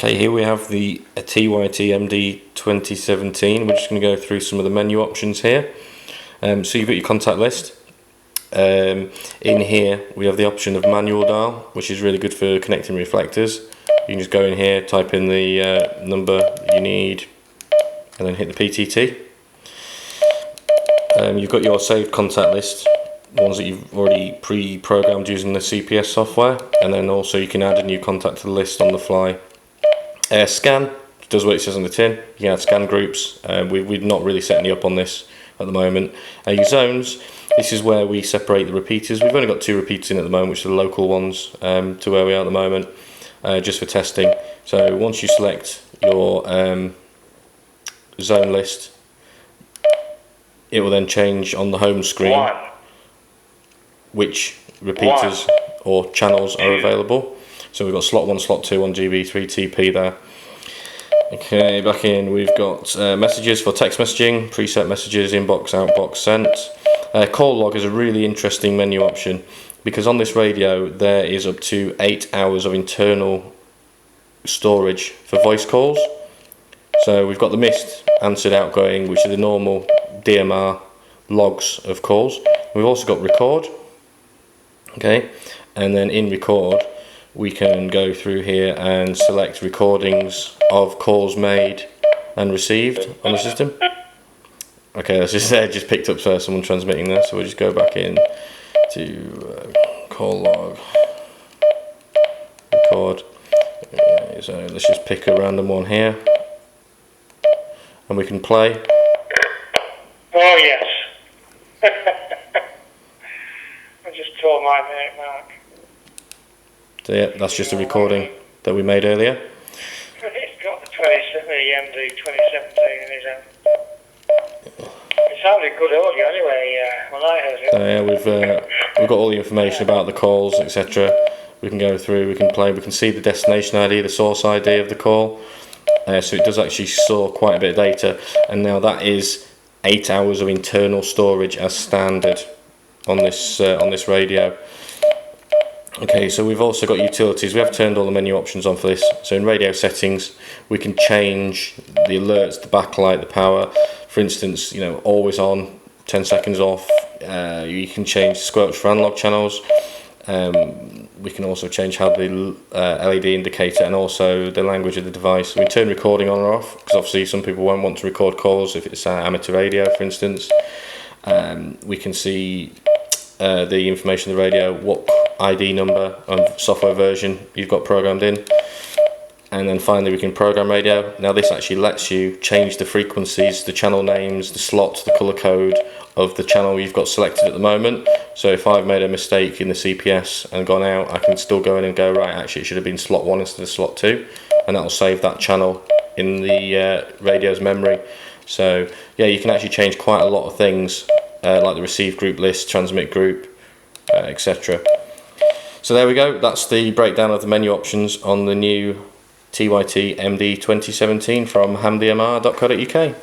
Okay, here we have the TYT MD-2017. We're just going to go through some of the menu options here. So you've got your contact list. In here we have the option of manual dial, which is really good for connecting reflectors. You can just go in here, type in the number you need, and then hit the PTT. You've got your saved contact list, ones that you've already pre-programmed using the CPS software, and then also you can add a new contact to the list on the fly. Scan does what it says on the tin. You can add scan groups. We've not really set any up on this at the moment. Your zones, this is where we separate the repeaters. We've only got 2 repeaters in at the moment, which are the local ones to where we are at the moment, just for testing. So once you select your zone list, it will then change on the home screen which repeaters or channels are available. So we've got slot 1, slot 2 on GB, 3 TP there. Okay, back in we've got messages for text messaging, preset messages, inbox, outbox, sent. Call log is a really interesting menu option because on this radio there is up to 8 hours of internal storage for voice calls. So we've got the missed, answered, outgoing, which are the normal DMR logs of calls. We've also got record. Okay, and then in record we can go through here and select recordings of calls made and received on the system. Okay, that's just picked up someone transmitting there, so we'll just go back in to call log, record. So let's just pick a random one here, and we can play. Oh yes. I just told my mate Mark. So yeah, that's just a recording that we made earlier. He's got the MD-2017 in his hand. It sounded good audio anyway when I heard it. So yeah, we've got all the information about the calls, etc. We can go through, we can play, we can see the destination ID, the source ID of the call. So it does actually store quite a bit of data, and now that is 8 hours of internal storage as standard on this radio. Okay, so we've also got utilities. We have turned all the menu options on for this. So in radio settings, we can change the alerts, the backlight, the power. For instance, always on, 10 seconds off. You can change squelch for analog channels. We can also change how the LED indicator and also the language of the device. We turn recording on or off because obviously some people won't want to record calls if it's amateur radio, for instance. We can see the information of the radio, what ID number and software version you've got programmed in, and then finally we can program radio. Now this actually lets you change the frequencies, the channel names, the slots, the color code of the channel you've got selected at the moment. So if I've made a mistake in the CPS and gone out, I can still go in and go, right, actually it should have been slot 1 instead of slot 2, and that'll save that channel in the radio's memory. So yeah, you can actually change quite a lot of things, like the receive group list, transmit group, etc. So there we go, that's the breakdown of the menu options on the new TYT MD-2017 from hamdmr.co.uk.